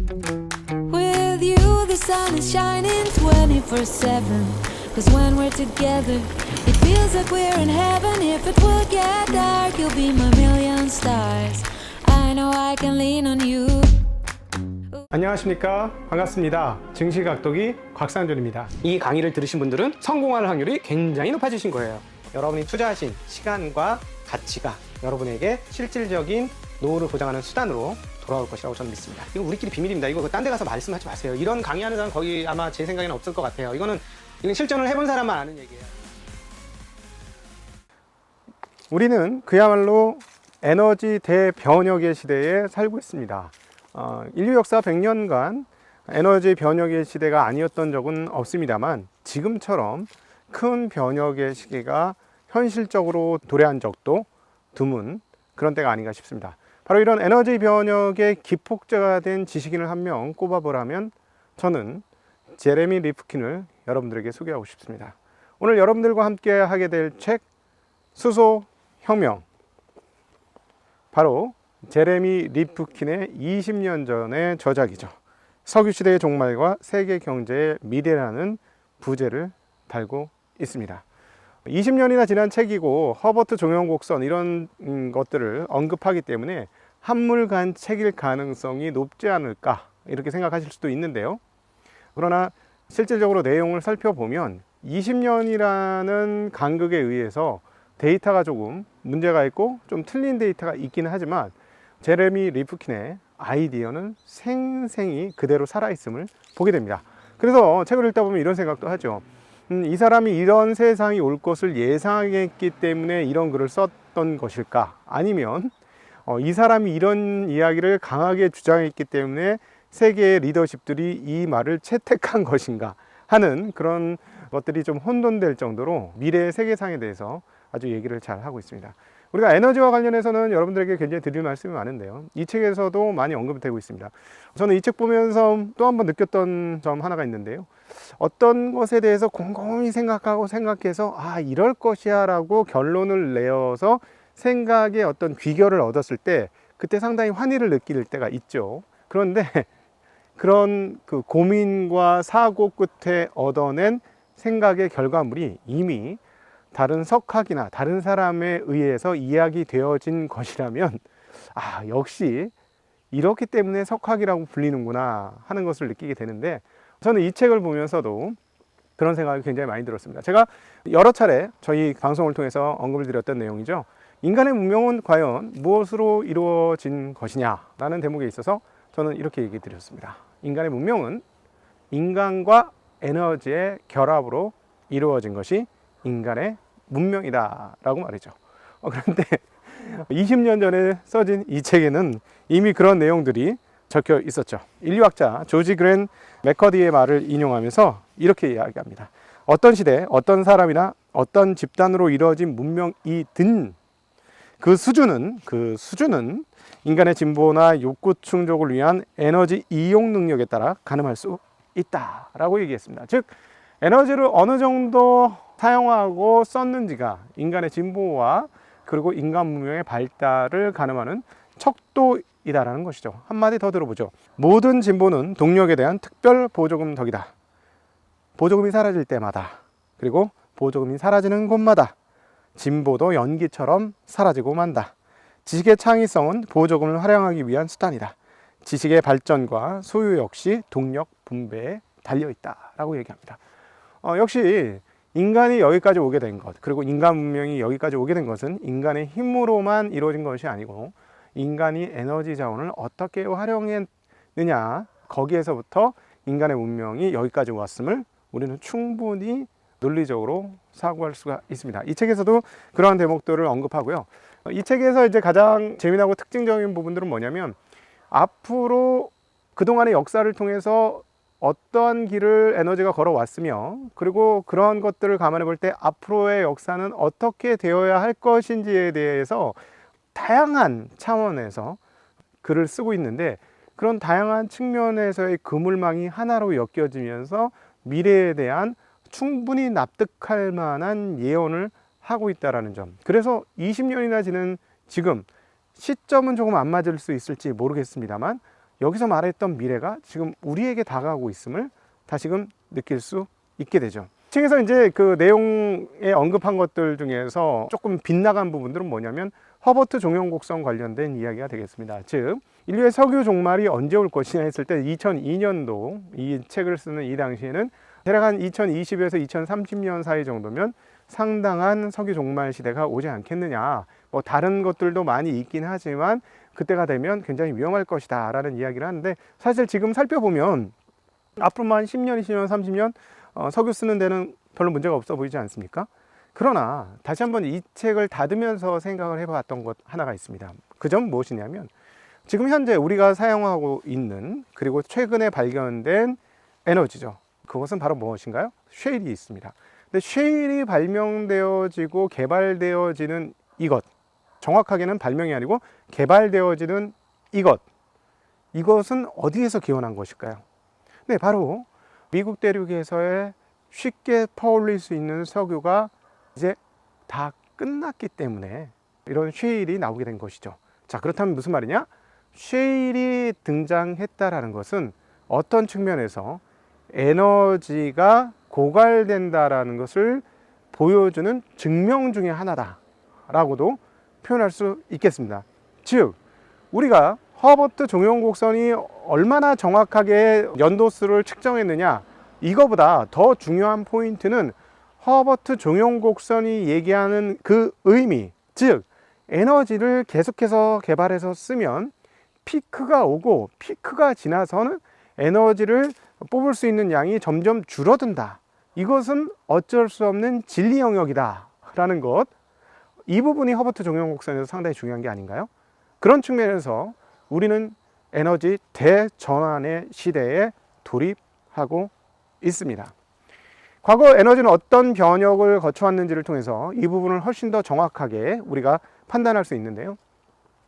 With you the sun is shining 24/7. Cause when we're together it feels like we're in heaven. If it will get dark you'll be my million stars. I know I can lean on you. 안녕하십니까, 반갑습니다. 증시각도기 곽상준입니다. 이 강의를 들으신 분들은 성공할 확률이 굉장히 높아지신 거예요. 여러분이 투자하신 시간과 가치가 여러분에게 실질적인 노후를 보장하는 수단으로 돌아올 것이라고 저는 믿습니다. 이거 우리끼리 비밀입니다. 이거 딴 데 가서 말씀하지 마세요. 이런 강의하는 사람 거의 아마 제 생각에는 없을 것 같아요. 이거는 실전을 해본 사람만 아는 얘기예요. 우리는 그야말로 에너지 대변혁의 시대에 살고 있습니다. 인류 역사 100년간 에너지 변혁의 시대가 아니었던 적은 없습니다만 지금처럼 큰 변혁의 시기가 현실적으로 도래한 적도 드문 그런 때가 아닌가 싶습니다. 바로 이런 에너지 변혁의 기폭제가 된 지식인을 한 명 꼽아보라면 저는 제레미 리프킨을 여러분들에게 소개하고 싶습니다. 오늘 여러분들과 함께 하게 될 책 수소혁명, 바로 제레미 리프킨의 20년 전의 저작이죠. 석유시대의 종말과 세계 경제의 미래라는 부제를 달고 있습니다. 20년이나 지난 책이고 허버트 종영곡선 이런 것들을 언급하기 때문에 한물간 책일 가능성이 높지 않을까 이렇게 생각하실 수도 있는데요. 그러나 실질적으로 내용을 살펴보면 20년이라는 간극에 의해서 데이터가 조금 문제가 있고 좀 틀린 데이터가 있기는 하지만 제레미 리프킨의 아이디어는 생생히 그대로 살아있음을 보게 됩니다. 그래서 책을 읽다 보면 이런 생각도 하죠. 이 사람이 이런 세상이 올 것을 예상했기 때문에 이런 글을 썼던 것일까? 아니면 이 사람이 이런 이야기를 강하게 주장했기 때문에 세계의 리더십들이 이 말을 채택한 것인가 하는 그런 것들이 좀 혼돈될 정도로 미래의 세계상에 대해서 아주 얘기를 잘 하고 있습니다. 우리가 에너지와 관련해서는 여러분들에게 굉장히 드릴 말씀이 많은데요. 이 책에서도 많이 언급이 되고 있습니다. 저는 이 책 보면서 또 한 번 느꼈던 점 하나가 있는데요. 어떤 것에 대해서 곰곰이 생각해서 이럴 것이야 라고 결론을 내어서 생각의 어떤 귀결을 얻었을 때 그때 상당히 환희를 느낄 때가 있죠. 그런데 그런 그 고민과 사고 끝에 얻어낸 생각의 결과물이 이미 다른 석학이나 다른 사람에 의해서 이야기되어진 것이라면 역시 이렇기 때문에 석학이라고 불리는구나 하는 것을 느끼게 되는데, 저는 이 책을 보면서도 그런 생각이 굉장히 많이 들었습니다. 제가 여러 차례 저희 방송을 통해서 언급을 드렸던 내용이죠. 인간의 문명은 과연 무엇으로 이루어진 것이냐 라는 대목에 있어서 저는 이렇게 얘기 드렸습니다. 인간의 문명은 인간과 에너지의 결합으로 이루어진 것이 인간의 문명이다 라고 말이죠. 그런데 20년 전에 써진 이 책에는 이미 그런 내용들이 적혀 있었죠. 인류학자 조지 그랜 맥커디의 말을 인용하면서 이렇게 이야기합니다. 어떤 시대, 어떤 사람이나 어떤 집단으로 이루어진 문명이든 그 수준은 인간의 진보나 욕구 충족을 위한 에너지 이용 능력에 따라 가늠할 수 있다라고 얘기했습니다. 즉 에너지를 어느 정도 사용하고 썼는지가 인간의 진보와 그리고 인간 문명의 발달을 가늠하는 척도이다라는 것이죠. 한마디 더 들어보죠. 모든 진보는 동력에 대한 특별 보조금 덕이다. 보조금이 사라질 때마다, 그리고 보조금이 사라지는 곳마다 진보도 연기처럼 사라지고 만다. 지식의 창의성은 보조금을 활용하기 위한 수단이다. 지식의 발전과 소유 역시 동력 분배에 달려있다라고 얘기합니다. 역시 인간이 여기까지 오게 된 것, 그리고 인간 문명이 여기까지 오게 된 것은 인간의 힘으로만 이루어진 것이 아니고 인간이 에너지 자원을 어떻게 활용했느냐, 거기에서부터 인간의 문명이 여기까지 왔음을 우리는 충분히 논리적으로 사고할 수가 있습니다. 이 책에서도 그러한 대목들을 언급하고요. 이 책에서 이제 가장 재미나고 특징적인 부분들은 뭐냐면, 앞으로 그동안의 역사를 통해서 어떠한 길을 에너지가 걸어왔으며, 그리고 그런 것들을 감안해 볼 때 앞으로의 역사는 어떻게 되어야 할 것인지에 대해서 다양한 차원에서 글을 쓰고 있는데, 그런 다양한 측면에서의 그물망이 하나로 엮여지면서 미래에 대한 충분히 납득할 만한 예언을 하고 있다는 점. 그래서 20년이나 지난 지금 시점은 조금 안 맞을 수 있을지 모르겠습니다만 여기서 말했던 미래가 지금 우리에게 다가오고 있음을 다시금 느낄 수 있게 되죠. 책에서 이제 그 내용에 언급한 것들 중에서 조금 빗나간 부분들은 뭐냐면 허버트 종용곡선 관련된 이야기가 되겠습니다. 즉 인류의 석유 종말이 언제 올 것이냐 했을 때 2002년도 이 책을 쓰는 이 당시에는 대략 한 2020에서 2030년 사이 정도면 상당한 석유 종말 시대가 오지 않겠느냐. 뭐 다른 것들도 많이 있긴 하지만 그때가 되면 굉장히 위험할 것이다 라는 이야기를 하는데, 사실 지금 살펴보면 앞으로만 10년, 20년, 30년 석유 쓰는 데는 별로 문제가 없어 보이지 않습니까? 그러나 다시 한번 이 책을 닫으면서 생각을 해봤던 것 하나가 있습니다. 그 점 무엇이냐면 지금 현재 우리가 사용하고 있는 그리고 최근에 발견된 에너지죠. 그것은 바로 무엇인가요? 쉐일이 있습니다. 근데 쉐일이 발명되어지고 개발되어지는 이것, 정확하게는 발명이 아니고 개발되어지는 이것은 어디에서 기원한 것일까요? 네, 바로 미국 대륙에서의 쉽게 퍼올릴 수 있는 석유가 이제 다 끝났기 때문에 이런 쉐일이 나오게 된 것이죠. 자, 그렇다면 무슨 말이냐? 쉐일이 등장했다라는 것은 어떤 측면에서 에너지가 고갈된다라는 것을 보여주는 증명 중에 하나다라고도 표현할 수 있겠습니다. 즉, 우리가 허버트 종용곡선이 얼마나 정확하게 연도수를 측정했느냐, 이거보다 더 중요한 포인트는 허버트 종용곡선이 얘기하는 그 의미, 즉 에너지를 계속해서 개발해서 쓰면 피크가 오고 피크가 지나서는 에너지를 뽑을 수 있는 양이 점점 줄어든다. 이것은 어쩔 수 없는 진리 영역이다 라는 것, 이 부분이 허버트 종용곡선에서 상당히 중요한 게 아닌가요? 그런 측면에서 우리는 에너지 대전환의 시대에 돌입하고 있습니다. 과거 에너지는 어떤 변혁을 거쳐왔는지를 통해서 이 부분을 훨씬 더 정확하게 우리가 판단할 수 있는데요.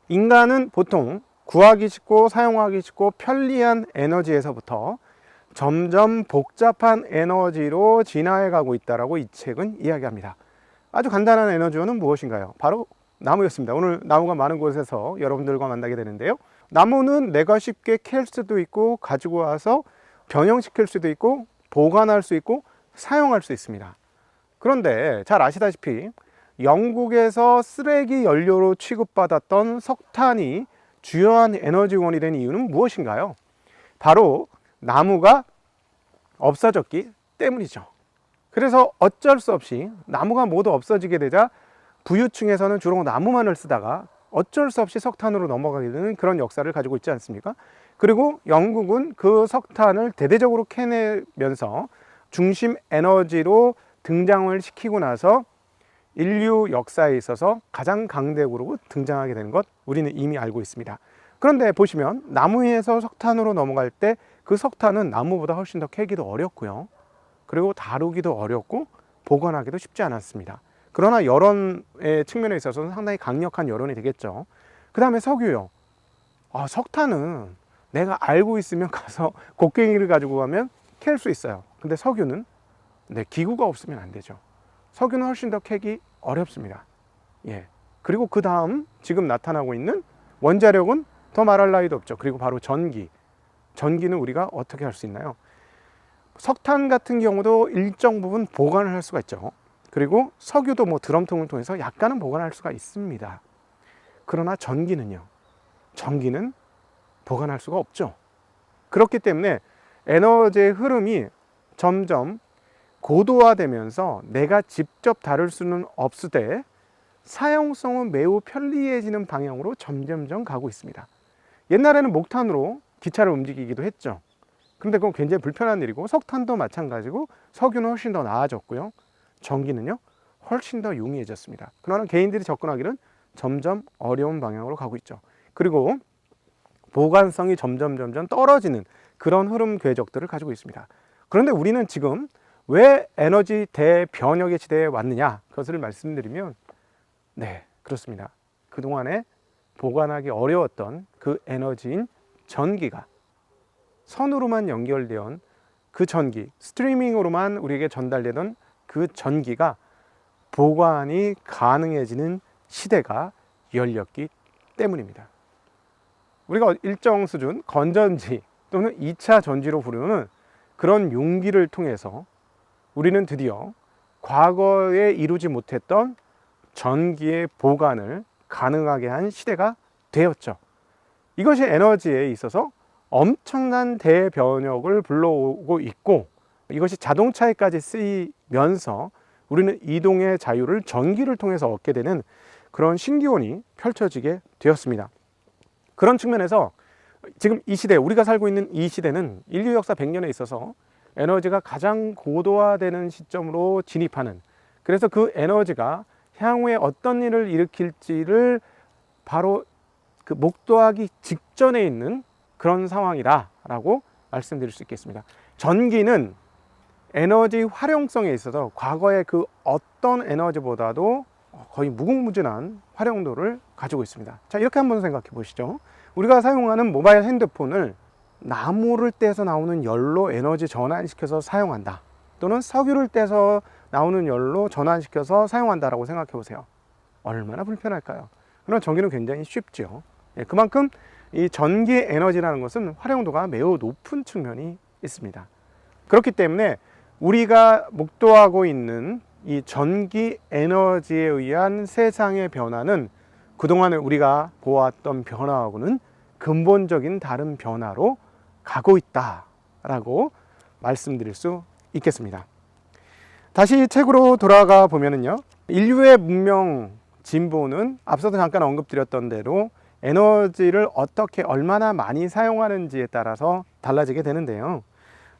인간은 보통 구하기 쉽고 사용하기 쉽고 편리한 에너지에서부터 점점 복잡한 에너지로 진화해 가고 있다라고 이 책은 이야기합니다. 아주 간단한 에너지원은 무엇인가요? 바로 나무였습니다. 오늘 나무가 많은 곳에서 여러분들과 만나게 되는데요. 나무는 내가 쉽게 캘 수도 있고 가지고 와서 변형시킬 수도 있고 보관할 수 있고 사용할 수 있습니다. 그런데 잘 아시다시피 영국에서 쓰레기 연료로 취급받았던 석탄이 주요한 에너지원이 된 이유는 무엇인가요? 바로 나무가 없어졌기 때문이죠. 그래서 어쩔 수 없이 나무가 모두 없어지게 되자 부유층에서는 주로 나무만을 쓰다가 어쩔 수 없이 석탄으로 넘어가게 되는 그런 역사를 가지고 있지 않습니까? 그리고 영국은 그 석탄을 대대적으로 캐내면서 중심 에너지로 등장을 시키고 나서 인류 역사에 있어서 가장 강대국으로 등장하게 되는 것 우리는 이미 알고 있습니다. 그런데 보시면 나무에서 석탄으로 넘어갈 때 그 석탄은 나무보다 훨씬 더 캐기도 어렵고요. 그리고 다루기도 어렵고 보관하기도 쉽지 않았습니다. 그러나 여론의 측면에 있어서는 상당히 강력한 여론이 되겠죠. 그 다음에 석유요. 석탄은 내가 알고 있으면 가서 곡괭이를 가지고 가면 캘 수 있어요. 근데 석유는 기구가 없으면 안 되죠. 석유는 훨씬 더 캐기 어렵습니다. 예. 그리고 그 다음 지금 나타나고 있는 원자력은 더 말할 나위도 없죠. 그리고 바로 전기. 전기는 우리가 어떻게 할 수 있나요? 석탄 같은 경우도 일정 부분 보관을 할 수가 있죠. 그리고 석유도 드럼통을 통해서 약간은 보관할 수가 있습니다. 그러나 전기는요. 전기는 보관할 수가 없죠. 그렇기 때문에 에너지의 흐름이 점점 고도화되면서 내가 직접 다룰 수는 없으되 사용성은 매우 편리해지는 방향으로 점점점 가고 있습니다. 옛날에는 목탄으로 기차를 움직이기도 했죠. 그런데 그건 굉장히 불편한 일이고 석탄도 마찬가지고 석유는 훨씬 더 나아졌고요. 전기는요 훨씬 더 용이해졌습니다. 그러나 개인들이 접근하기는 점점 어려운 방향으로 가고 있죠. 그리고 보관성이 점점 떨어지는 그런 흐름 궤적들을 가지고 있습니다. 그런데 우리는 지금 왜 에너지 대변혁의 시대에 왔느냐, 그것을 말씀드리면 그렇습니다. 그동안에 보관하기 어려웠던 그 에너지인 전기가 선으로만 연결되어 그 전기, 스트리밍으로만 우리에게 전달되던 그 전기가 보관이 가능해지는 시대가 열렸기 때문입니다. 우리가 일정 수준 건전지 또는 2차 전지로 부르는 그런 용기를 통해서 우리는 드디어 과거에 이루지 못했던 전기의 보관을 가능하게 한 시대가 되었죠. 이것이 에너지에 있어서 엄청난 대변혁을 불러오고 있고, 이것이 자동차에까지 쓰이면서 우리는 이동의 자유를 전기를 통해서 얻게 되는 그런 신기원이 펼쳐지게 되었습니다. 그런 측면에서 지금 이 시대, 우리가 살고 있는 이 시대는 인류 역사 100년에 있어서 에너지가 가장 고도화되는 시점으로 진입하는, 그래서 그 에너지가 향후에 어떤 일을 일으킬지를 바로 그 목도하기 직전에 있는 그런 상황이다라고 말씀드릴 수 있겠습니다. 전기는 에너지 활용성에 있어서 과거의 그 어떤 에너지보다도 거의 무궁무진한 활용도를 가지고 있습니다. 자, 이렇게 한번 생각해 보시죠. 우리가 사용하는 모바일 핸드폰을 나무를 떼서 나오는 열로 에너지 전환시켜서 사용한다, 또는 석유를 떼서 나오는 열로 전환시켜서 사용한다라고 생각해 보세요. 얼마나 불편할까요? 그러나 전기는 굉장히 쉽죠. 그만큼 이 전기 에너지라는 것은 활용도가 매우 높은 측면이 있습니다. 그렇기 때문에 우리가 목도하고 있는 이 전기 에너지에 의한 세상의 변화는 그동안 우리가 보았던 변화하고는 근본적인 다른 변화로 가고 있다라고 말씀드릴 수 있겠습니다. 다시 책으로 돌아가 보면은요, 인류의 문명 진보는 앞서도 잠깐 언급드렸던 대로 에너지를 어떻게 얼마나 많이 사용하는지에 따라서 달라지게 되는데요.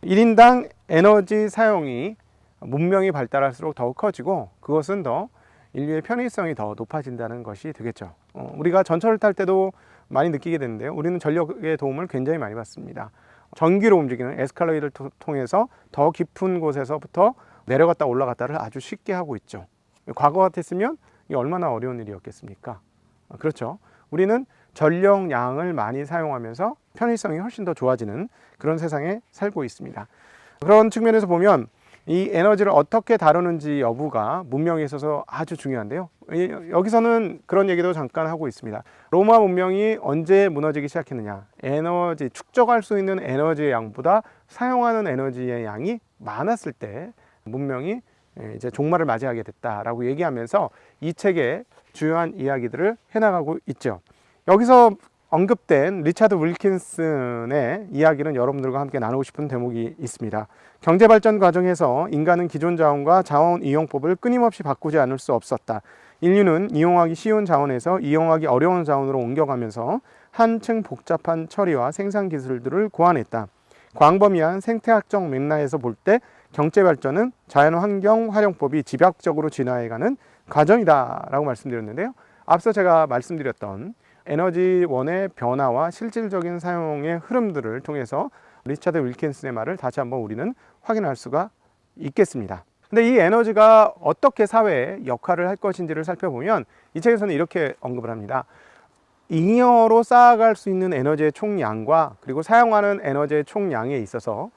1인당 에너지 사용이 문명이 발달할수록 더욱 커지고, 그것은 더 인류의 편의성이 더 높아진다는 것이 되겠죠. 우리가 전철을 탈 때도 많이 느끼게 되는데요. 우리는 전력의 도움을 굉장히 많이 받습니다. 전기로 움직이는 에스컬레이터를 통해서 더 깊은 곳에서부터 내려갔다 올라갔다를 아주 쉽게 하고 있죠. 과거 같았으면 이게 얼마나 어려운 일이었겠습니까? 그렇죠. 우리는 전력량을 많이 사용하면서 편의성이 훨씬 더 좋아지는 그런 세상에 살고 있습니다. 그런 측면에서 보면 이 에너지를 어떻게 다루는지 여부가 문명에 있어서 아주 중요한데요. 여기서는 그런 얘기도 잠깐 하고 있습니다. 로마 문명이 언제 무너지기 시작했느냐? 에너지, 축적할 수 있는 에너지의 양보다 사용하는 에너지의 양이 많았을 때 문명이 이제 종말을 맞이하게 됐다라고 얘기하면서 이 책에 주요한 이야기들을 해나가고 있죠. 여기서 언급된 리차드 윌킨슨의 이야기는 여러분들과 함께 나누고 싶은 대목이 있습니다. 경제발전 과정에서 인간은 기존 자원과 자원 이용법을 끊임없이 바꾸지 않을 수 없었다. 인류는 이용하기 쉬운 자원에서 이용하기 어려운 자원으로 옮겨가면서 한층 복잡한 처리와 생산 기술들을 고안했다. 광범위한 생태학적 맥락에서 볼 때 경제발전은 자연환경 활용법이 집약적으로 진화해가는 과정이다 라고 말씀드렸는데요. 앞서 제가 말씀드렸던 에너지원의 변화와 실질적인 사용의 흐름들을 통해서 리차드 윌킨슨의 말을 다시 한번 우리는 확인할 수가 있겠습니다. 근데 이 에너지가 어떻게 사회에 역할을 할 것인지를 살펴보면 이 책에서는 이렇게 언급을 합니다. 잉여로 쌓아갈 수 있는 에너지의 총량과 그리고 사용하는 에너지의 총량에 있어서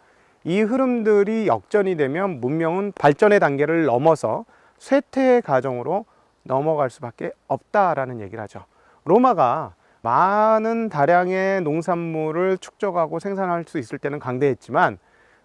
이 흐름들이 역전이 되면 문명은 발전의 단계를 넘어서 쇠퇴의 과정으로 넘어갈 수밖에 없다라는 얘기를 하죠. 로마가 많은 다량의 농산물을 축적하고 생산할 수 있을 때는 강대했지만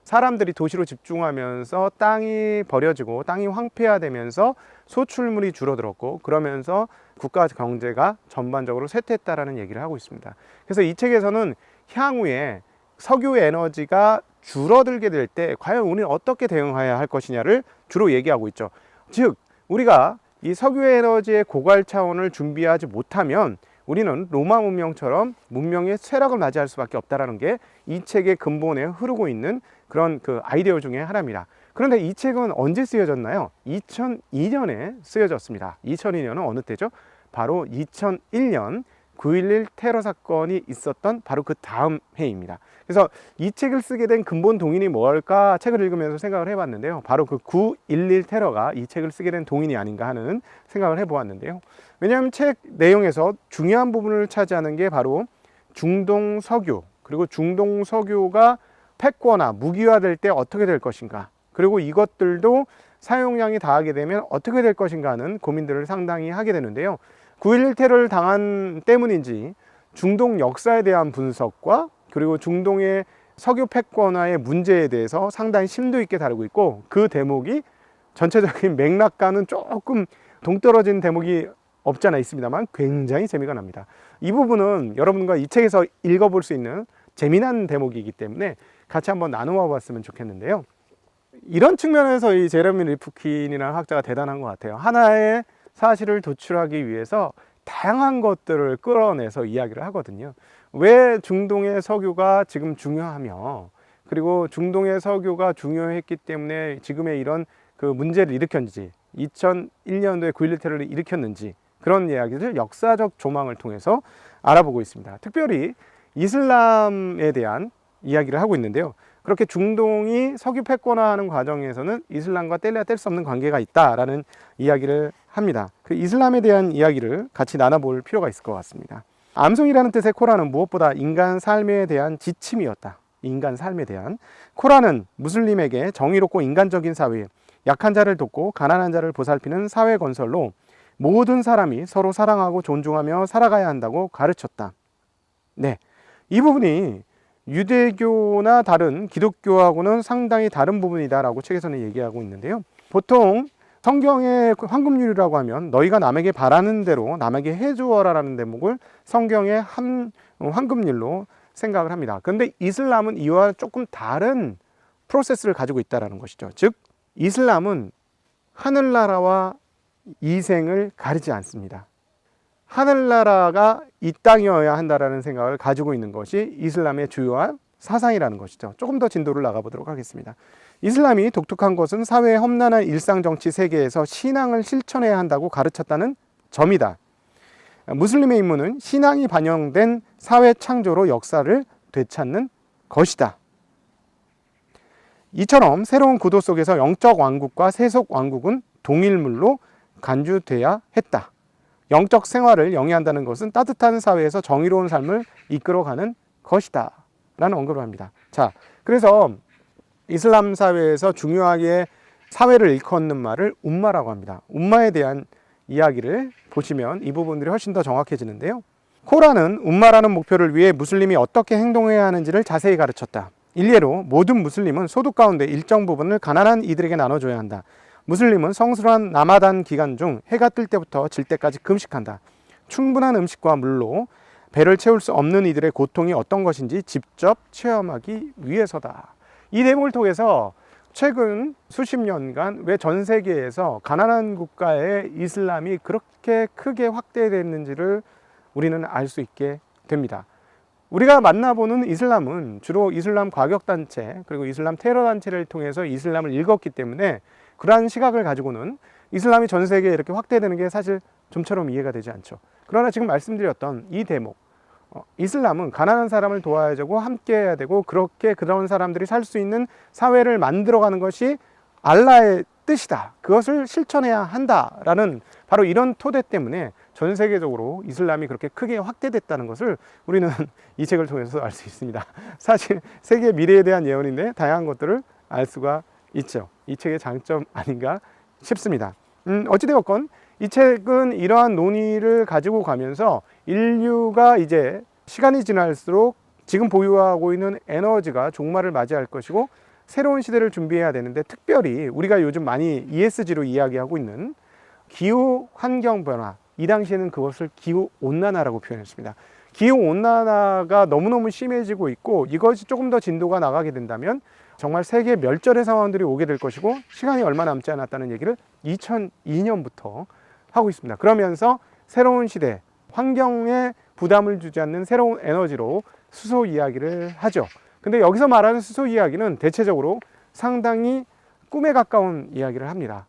사람들이 도시로 집중하면서 땅이 버려지고 땅이 황폐화되면서 소출물이 줄어들었고, 그러면서 국가 경제가 전반적으로 쇠퇴했다라는 얘기를 하고 있습니다. 그래서 이 책에서는 향후에 석유 에너지가 줄어들게 될 때 과연 우리는 어떻게 대응해야 할 것이냐를 주로 얘기하고 있죠. 즉, 우리가 이 석유 에너지의 고갈 차원을 준비하지 못하면 우리는 로마 문명처럼 문명의 쇠락을 맞이할 수밖에 없다라는 게 이 책의 근본에 흐르고 있는 그런 그 아이디어 중에 하나입니다. 그런데 이 책은 언제 쓰여졌나요? 2002년에 쓰여졌습니다. 2002년은 어느 때죠? 바로 2001년 9.11 테러 사건이 있었던 바로 그 다음 해입니다. 그래서 이 책을 쓰게 된 근본 동인이 뭘까 책을 읽으면서 생각을 해봤는데요. 바로 그 9.11 테러가 이 책을 쓰게 된 동인이 아닌가 하는 생각을 해보았는데요. 왜냐하면 책 내용에서 중요한 부분을 차지하는 게 바로 중동 석유, 그리고 중동 석유가 패권화, 무기화될 때 어떻게 될 것인가, 그리고 이것들도 사용량이 다하게 되면 어떻게 될 것인가 하는 고민들을 상당히 하게 되는데요. 9.11 테러를 당한 때문인지 중동 역사에 대한 분석과 그리고 중동의 석유 패권화의 문제에 대해서 상당히 심도 있게 다루고 있고, 그 대목이 전체적인 맥락과는 조금 동떨어진 대목이 없지 않아 있습니다만 굉장히 재미가 납니다. 이 부분은 여러분과 이 책에서 읽어볼 수 있는 재미난 대목이기 때문에 같이 한번 나누어 봤으면 좋겠는데요. 이런 측면에서 이 제레미 리프킨이라는 학자가 대단한 것 같아요. 하나의 사실을 도출하기 위해서 다양한 것들을 끌어내서 이야기를 하거든요. 왜 중동의 석유가 지금 중요하며, 그리고 중동의 석유가 중요했기 때문에 지금의 이런 그 문제를 일으켰는지, 2001년도에 9.11 테러를 일으켰는지, 그런 이야기를 역사적 조망을 통해서 알아보고 있습니다. 특별히 이슬람에 대한 이야기를 하고 있는데요. 그렇게 중동이 석유 패권화하는 과정에서는 이슬람과 뗄래야 뗄 수 없는 관계가 있다라는 이야기를 합니다. 그 이슬람에 대한 이야기를 같이 나눠볼 필요가 있을 것 같습니다. 암송이라는 뜻의 코란은 무엇보다 인간 삶에 대한 지침이었다. 인간 삶에 대한. 코란은 무슬림에게 정의롭고 인간적인 사회, 약한 자를 돕고 가난한 자를 보살피는 사회 건설로 모든 사람이 서로 사랑하고 존중하며 살아가야 한다고 가르쳤다. 네, 이 부분이 유대교나 다른 기독교하고는 상당히 다른 부분이다라고 책에서는 얘기하고 있는데요. 보통 성경의 황금률이라고 하면 너희가 남에게 바라는 대로 남에게 해주어라라는 대목을 성경의 황금률로 생각을 합니다. 그런데 이슬람은 이와 조금 다른 프로세스를 가지고 있다는 것이죠. 즉 이슬람은 하늘나라와 이생을 가리지 않습니다. 하늘나라가 이 땅이어야 한다라는 생각을 가지고 있는 것이 이슬람의 주요한 사상이라는 것이죠. 조금 더 진도를 나가보도록 하겠습니다. 이슬람이 독특한 것은 사회의 험난한 일상정치 세계에서 신앙을 실천해야 한다고 가르쳤다는 점이다. 무슬림의 임무는 신앙이 반영된 사회 창조로 역사를 되찾는 것이다. 이처럼 새로운 구도 속에서 영적 왕국과 세속 왕국은 동일물로 간주돼야 했다. 영적 생활을 영위한다는 것은 따뜻한 사회에서 정의로운 삶을 이끌어가는 것이다 라는 언급을 합니다. 자, 그래서 이슬람 사회에서 중요하게 사회를 일컫는 말을 um마라고 합니다. um마에 대한 이야기를 보시면 이 부분들이 훨씬 더 정확해지는데요. 코란은 um마라는 목표를 위해 무슬림이 어떻게 행동해야 하는지를 자세히 가르쳤다. 일례로 모든 무슬림은 소득 가운데 일정 부분을 가난한 이들에게 나눠줘야 한다. 무슬림은 성스러운 라마단 기간 중 해가 뜰 때부터 질 때까지 금식한다. 충분한 음식과 물로 배를 채울 수 없는 이들의 고통이 어떤 것인지 직접 체험하기 위해서다. 이 대목을 통해서 최근 수십 년간 왜 전 세계에서 가난한 국가의 이슬람이 그렇게 크게 확대됐는지를 우리는 알 수 있게 됩니다. 우리가 만나보는 이슬람은 주로 이슬람 과격단체 그리고 이슬람 테러단체를 통해서 이슬람을 읽었기 때문에 그러한 시각을 가지고는 이슬람이 전 세계에 이렇게 확대되는 게 사실 좀처럼 이해가 되지 않죠. 그러나 지금 말씀드렸던 이 대목, 이슬람은 가난한 사람을 도와야 되고 함께 해야 되고 그렇게 그런 사람들이 살 수 있는 사회를 만들어가는 것이 알라의 뜻이다. 그것을 실천해야 한다라는 바로 이런 토대 때문에 전 세계적으로 이슬람이 그렇게 크게 확대됐다는 것을 우리는 이 책을 통해서 알 수 있습니다. 사실 세계 미래에 대한 예언인데 다양한 것들을 알 수가 있죠. 이 책의 장점 아닌가 싶습니다. 어찌되었건 이 책은 이러한 논의를 가지고 가면서 인류가 이제 시간이 지날수록 지금 보유하고 있는 에너지가 종말을 맞이할 것이고 새로운 시대를 준비해야 되는데 특별히 우리가 요즘 많이 ESG로 이야기하고 있는 기후 환경 변화, 이 당시에는 그것을 기후 온난화라고 표현했습니다. 기후 온난화가 너무너무 심해지고 있고 이것이 조금 더 진도가 나가게 된다면 정말 세계 멸절의 상황들이 오게 될 것이고 시간이 얼마 남지 않았다는 얘기를 2002년부터 하고 있습니다. 그러면서 새로운 시대, 환경에 부담을 주지 않는 새로운 에너지로 수소 이야기를 하죠. 근데 여기서 말하는 수소 이야기는 대체적으로 상당히 꿈에 가까운 이야기를 합니다.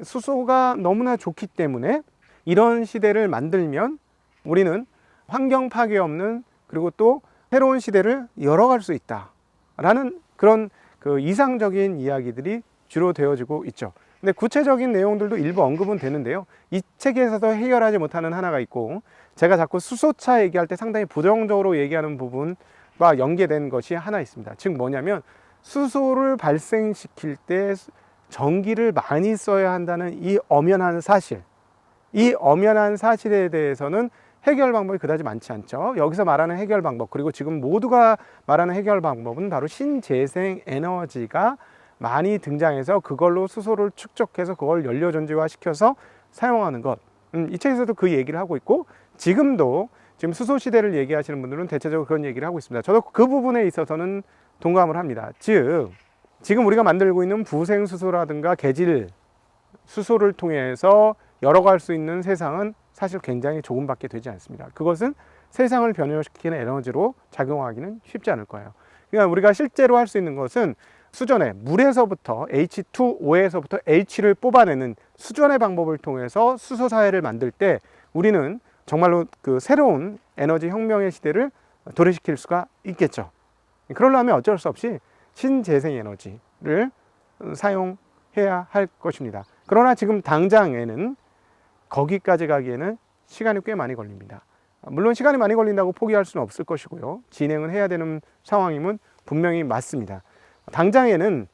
수소가 너무나 좋기 때문에 이런 시대를 만들면 우리는 환경 파괴 없는 그리고 또 새로운 시대를 열어갈 수 있다라는 그런 그 이상적인 이야기들이 주로 되어지고 있죠. 근데 구체적인 내용들도 일부 언급은 되는데요. 이 책에서도 해결하지 못하는 하나가 있고 제가 자꾸 수소차 얘기할 때 상당히 부정적으로 얘기하는 부분과 연계된 것이 하나 있습니다. 즉 뭐냐면 수소를 발생시킬 때 전기를 많이 써야 한다는 이 엄연한 사실, 이 엄연한 사실에 대해서는 해결 방법이 그다지 많지 않죠. 여기서 말하는 해결 방법, 그리고 지금 모두가 말하는 해결 방법은 바로 신재생 에너지가 많이 등장해서 그걸로 수소를 축적해서 그걸 연료 전지화 시켜서 사용하는 것. 이 책에서도 그 얘기를 하고 있고, 지금도 지금 수소 시대를 얘기하시는 분들은 대체적으로 그런 얘기를 하고 있습니다. 저도 그 부분에 있어서는 동감을 합니다. 즉, 지금 우리가 만들고 있는 부생 수소라든가 계질 수소를 통해서 열어갈 수 있는 세상은 사실 굉장히 조금밖에 되지 않습니다. 그것은 세상을 변화시키는 에너지로 작용하기는 쉽지 않을 거예요. 그러니까 우리가 실제로 할 수 있는 것은 수전에 물에서부터 H2O에서부터 H를 뽑아내는 수전의 방법을 통해서 수소 사회를 만들 때 우리는 정말로 그 새로운 에너지 혁명의 시대를 도래시킬 수가 있겠죠. 그러려면 어쩔 수 없이 신재생 에너지를 사용해야 할 것입니다. 그러나 지금 당장에는 거기까지 가기에는 시간이 꽤 많이 걸립니다. 물론 시간이 많이 걸린다고 포기할 수는 없을 것이고요. 진행은 해야 되는 상황임은 분명히 맞습니다. 당장에는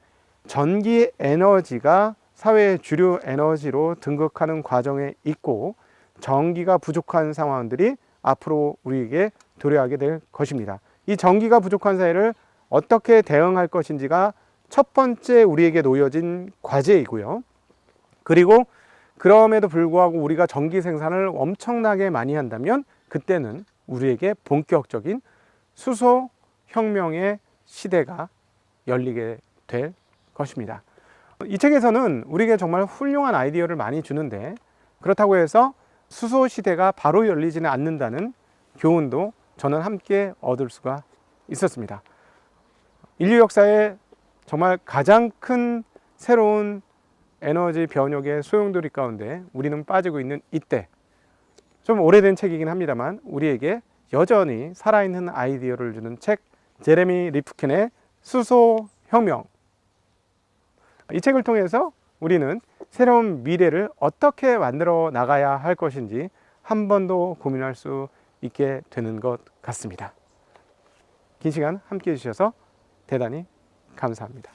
전기 에너지가 사회의 주류 에너지로 등극하는 과정에 있고, 전기가 부족한 상황들이 앞으로 우리에게 도래하게 될 것입니다. 이 전기가 부족한 사회를 어떻게 대응할 것인지가 첫 번째 우리에게 놓여진 과제이고요. 그리고 그럼에도 불구하고 우리가 전기 생산을 엄청나게 많이 한다면 그때는 우리에게 본격적인 수소 혁명의 시대가 열리게 될 것입니다. 이 책에서는 우리에게 정말 훌륭한 아이디어를 많이 주는데, 그렇다고 해서 수소 시대가 바로 열리지는 않는다는 교훈도 저는 함께 얻을 수가 있었습니다. 인류 역사에 정말 가장 큰 새로운 에너지 변혁의 소용돌이 가운데 우리는 빠지고 있는 이때, 좀 오래된 책이긴 합니다만 우리에게 여전히 살아있는 아이디어를 주는 책, 제레미 리프킨의 수소 혁명. 이 책을 통해서 우리는 새로운 미래를 어떻게 만들어 나가야 할 것인지 한 번 더 고민할 수 있게 되는 것 같습니다. 긴 시간 함께 해주셔서 대단히 감사합니다.